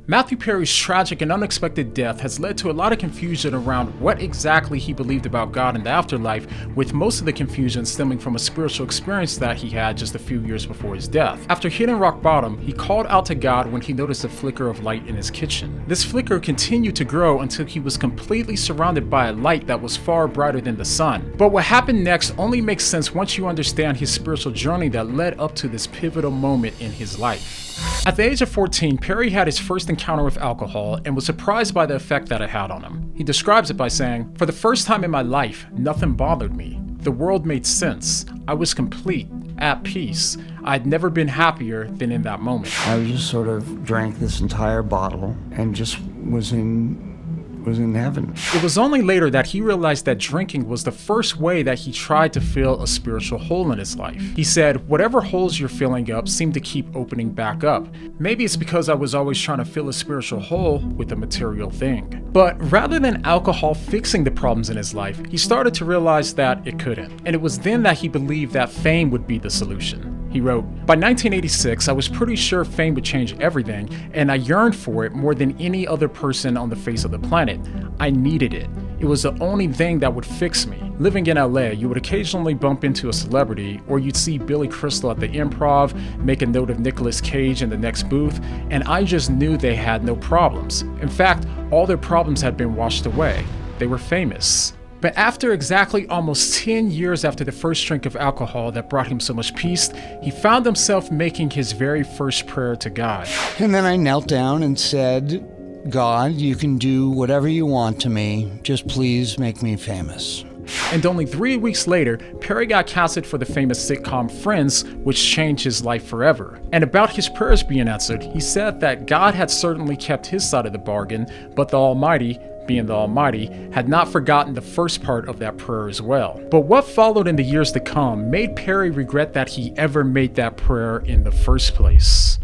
Matthew Perry's tragic and unexpected death has led to a lot of confusion around what exactly he believed about God and the afterlife, with most of the confusion stemming from a spiritual experience that he had just a few years before his death. After hitting rock bottom, he called out to God when he noticed a flicker of light in his kitchen. This flicker continued to grow until he was completely surrounded by a light that was far brighter than the sun. But what happened next only makes sense once you understand his spiritual journey that led up to this pivotal moment in his life. At the age of 14, Perry had his first encounter with alcohol and was surprised by the effect that it had on him. He describes it by saying, "For the first time in my life, nothing bothered me. The world made sense. I was complete, at peace. I'd never been happier than in that moment." I just sort of drank this entire bottle and just was in heaven. It was only later that he realized that drinking was the first way that he tried to fill a spiritual hole in his life. He said, "Whatever holes you're filling up seem to keep opening back up. Maybe it's because I was always trying to fill a spiritual hole with a material thing." But rather than alcohol fixing the problems in his life, he started to realize that it couldn't. And it was then that he believed that fame would be the solution. He wrote, "By 1986, I was pretty sure fame would change everything, and I yearned for it more than any other person on the face of the planet. I needed it. It was the only thing that would fix me. Living in LA, you would occasionally bump into a celebrity, or you'd see Billy Crystal at the Improv, make a note of Nicolas Cage in the next booth, and I just knew they had no problems. In fact, all their problems had been washed away. They were famous." But after exactly almost 10 years after the first drink of alcohol that brought him so much peace, he found himself making his very first prayer to God. And then I knelt down and said, "God, you can do whatever you want to me. Just please make me famous." And only 3 weeks later, Perry got casted for the famous sitcom Friends, which changed his life forever. And about his prayers being answered, he said that God had certainly kept his side of the bargain, but the Almighty, being the Almighty, had not forgotten the first part of that prayer as well. But what followed in the years to come made Perry regret that he ever made that prayer in the first place.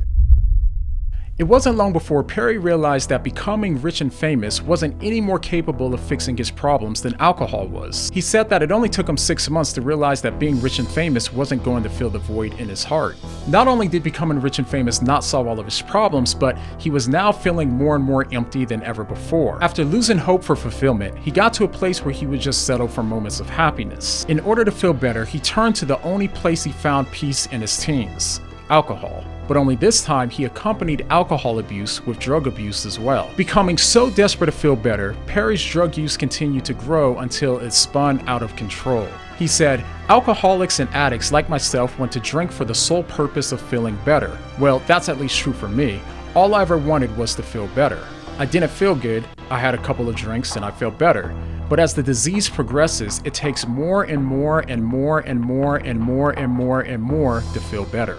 It wasn't long before Perry realized that becoming rich and famous wasn't any more capable of fixing his problems than alcohol was. He said that it only took him 6 months to realize that being rich and famous wasn't going to fill the void in his heart. Not only did becoming rich and famous not solve all of his problems, but he was now feeling more and more empty than ever before. After losing hope for fulfillment, he got to a place where he would just settle for moments of happiness. In order to feel better, he turned to the only place he found peace in his teens: alcohol. But only this time he accompanied alcohol abuse with drug abuse as well. Becoming so desperate to feel better, Perry's drug use continued to grow until it spun out of control. He said, "Alcoholics and addicts like myself want to drink for the sole purpose of feeling better. Well, that's at least true for me. All I ever wanted was to feel better. I didn't feel good, I had a couple of drinks and I felt better. But as the disease progresses, it takes more and more and more and more and more and more and more to feel better.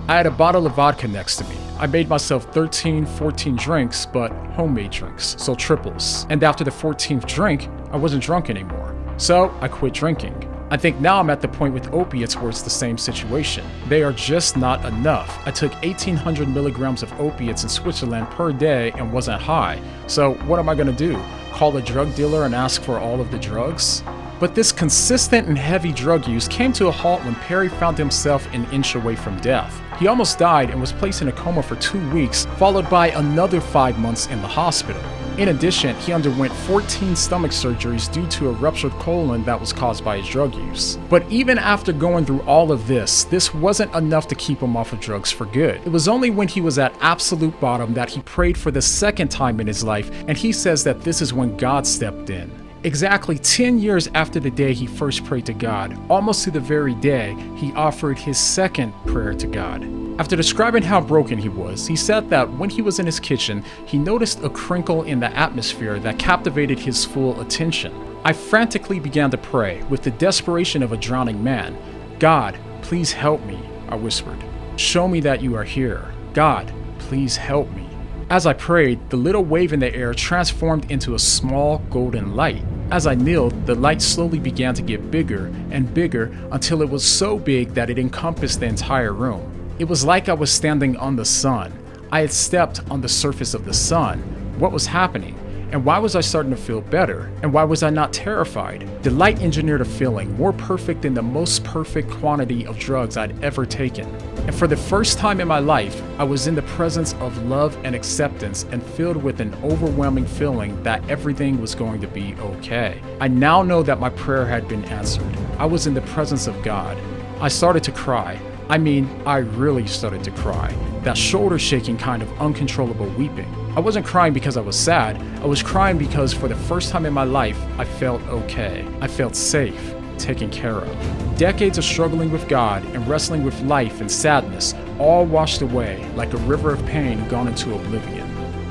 I had a bottle of vodka next to me. I made myself 13, 14 drinks, but homemade drinks, so triples. And after the 14th drink, I wasn't drunk anymore. So I quit drinking. I think now I'm at the point with opiates where it's the same situation. They are just not enough. I took 1,800 milligrams of opiates in Switzerland per day and wasn't high. So what am I gonna do? Call a drug dealer and ask for all of the drugs?" But this consistent and heavy drug use came to a halt when Perry found himself an inch away from death. He almost died and was placed in a coma for 2 weeks, followed by another 5 months in the hospital. In addition, he underwent 14 stomach surgeries due to a ruptured colon that was caused by his drug use. But even after going through all of this wasn't enough to keep him off of drugs for good. It was only when he was at absolute bottom that he prayed for the second time in his life, and he says that this is when God stepped in. Exactly 10 years after the day he first prayed to God, almost to the very day, he offered his second prayer to God. After describing how broken he was, he said that when he was in his kitchen, he noticed a crinkle in the atmosphere that captivated his full attention. "I frantically began to pray, with the desperation of a drowning man. 'God, please help me,' I whispered. 'Show me that you are here. God, please help me.' As I prayed, the little wave in the air transformed into a small golden light. As I kneeled, the light slowly began to get bigger and bigger until it was so big that it encompassed the entire room. It was like I was standing on the sun. I had stepped on the surface of the sun. What was happening? And why was I starting to feel better? And why was I not terrified? The light engineered a feeling more perfect than the most perfect quantity of drugs I'd ever taken. And for the first time in my life, I was in the presence of love and acceptance and filled with an overwhelming feeling that everything was going to be okay. I now know that my prayer had been answered. I was in the presence of God. I started to cry. I mean, I really started to cry. That shoulder-shaking kind of uncontrollable weeping. I wasn't crying because I was sad. I was crying because for the first time in my life, I felt okay. I felt safe, taken care of. Decades of struggling with God and wrestling with life and sadness all washed away like a river of pain gone into oblivion.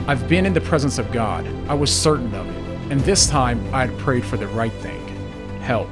I've been in the presence of God. I was certain of it. And this time, I had prayed for the right thing. Help.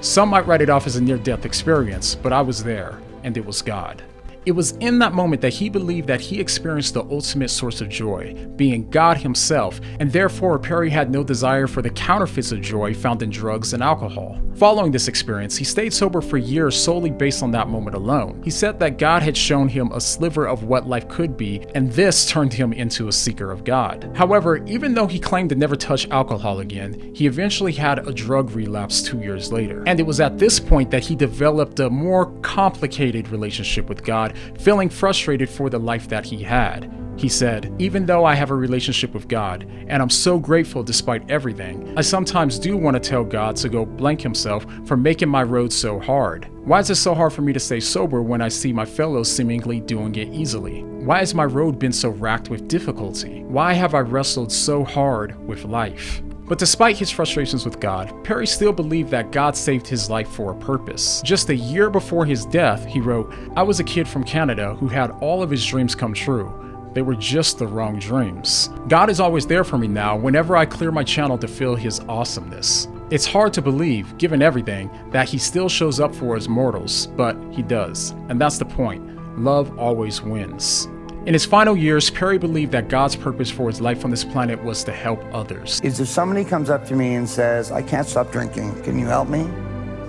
Some might write it off as a near-death experience, but I was there. And it was God. It was in that moment that he believed that he experienced the ultimate source of joy, being God himself, and therefore Perry had no desire for the counterfeits of joy found in drugs and alcohol. Following this experience, he stayed sober for years solely based on that moment alone. He said that God had shown him a sliver of what life could be, and this turned him into a seeker of God. However, even though he claimed to never touch alcohol again, he eventually had a drug relapse 2 years later. And it was at this point that he developed a more complicated relationship with God, feeling frustrated for the life that he had. He said, "Even though I have a relationship with God, and I'm so grateful despite everything, I sometimes do want to tell God to go blank himself for making my road so hard. Why is it so hard for me to stay sober when I see my fellows seemingly doing it easily? Why has my road been so racked with difficulty? Why have I wrestled so hard with life?" But despite his frustrations with God, Perry still believed that God saved his life for a purpose. Just a year before his death, he wrote, "I was a kid from Canada who had all of his dreams come true. They were just the wrong dreams. God is always there for me now whenever I clear my channel to feel his awesomeness. It's hard to believe, given everything, that he still shows up for us mortals, but he does. And that's the point. Love always wins." In his final years, Perry believed that God's purpose for his life on this planet was to help others. Is if somebody comes up to me and says, "I can't stop drinking, can you help me?"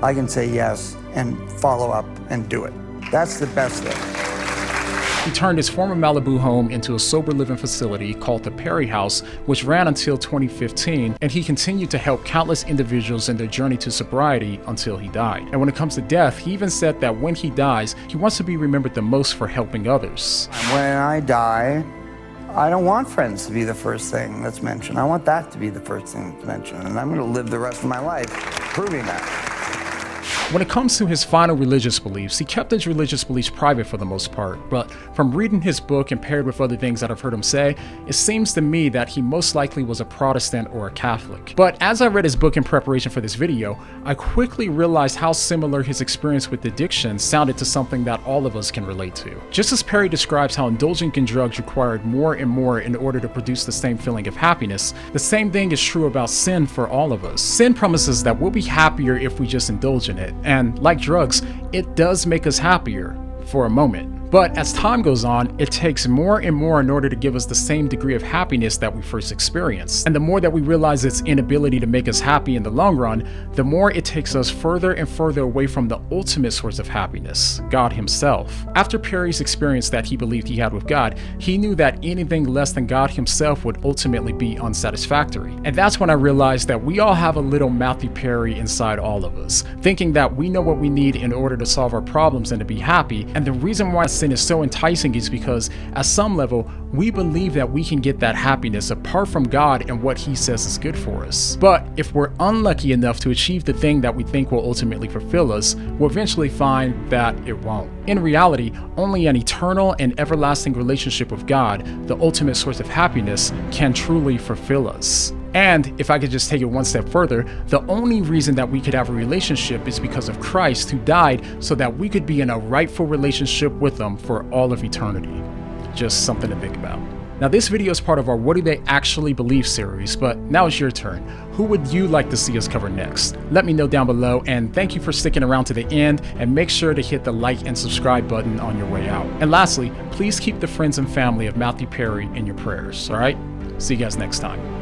I can say yes and follow up and do it. That's the best thing. He turned his former Malibu home into a sober living facility called the Perry House, which ran until 2015, and he continued to help countless individuals in their journey to sobriety until he died. And when it comes to death, he even said that when he dies, he wants to be remembered the most for helping others. When I die, I don't want friends to be the first thing that's mentioned. I want that to be the first thing that's mentioned, and I'm going to live the rest of my life proving that. When it comes to his final religious beliefs, he kept his religious beliefs private for the most part, but from reading his book and paired with other things that I've heard him say, it seems to me that he most likely was a Protestant or a Catholic. But as I read his book in preparation for this video, I quickly realized how similar his experience with addiction sounded to something that all of us can relate to. Just as Perry describes how indulging in drugs required more and more in order to produce the same feeling of happiness, the same thing is true about sin for all of us. Sin promises that we'll be happier if we just indulge in it. And like drugs, it does make us happier for a moment. But as time goes on, it takes more and more in order to give us the same degree of happiness that we first experienced. And the more that we realize its inability to make us happy in the long run, the more it takes us further and further away from the ultimate source of happiness, God himself. After Perry's experience that he believed he had with God, he knew that anything less than God himself would ultimately be unsatisfactory. And that's when I realized that we all have a little Matthew Perry inside all of us, thinking that we know what we need in order to solve our problems and to be happy. And the reason why sin is so enticing is because at some level we believe that we can get that happiness apart from God and what he says is good for us. But if we're unlucky enough to achieve the thing that we think will ultimately fulfill us, we'll eventually find that it won't. In reality, only an eternal and everlasting relationship with God, the ultimate source of happiness, can truly fulfill us. And if I could just take it one step further, the only reason that we could have a relationship is because of Christ, who died so that we could be in a rightful relationship with him for all of eternity. Just something to think about. Now, this video is part of our What Do They Actually Believe series, but now it's your turn. Who would you like to see us cover next? Let me know down below, and thank you for sticking around to the end, and make sure to hit the like and subscribe button on your way out. And lastly, please keep the friends and family of Matthew Perry in your prayers, all right? See you guys next time.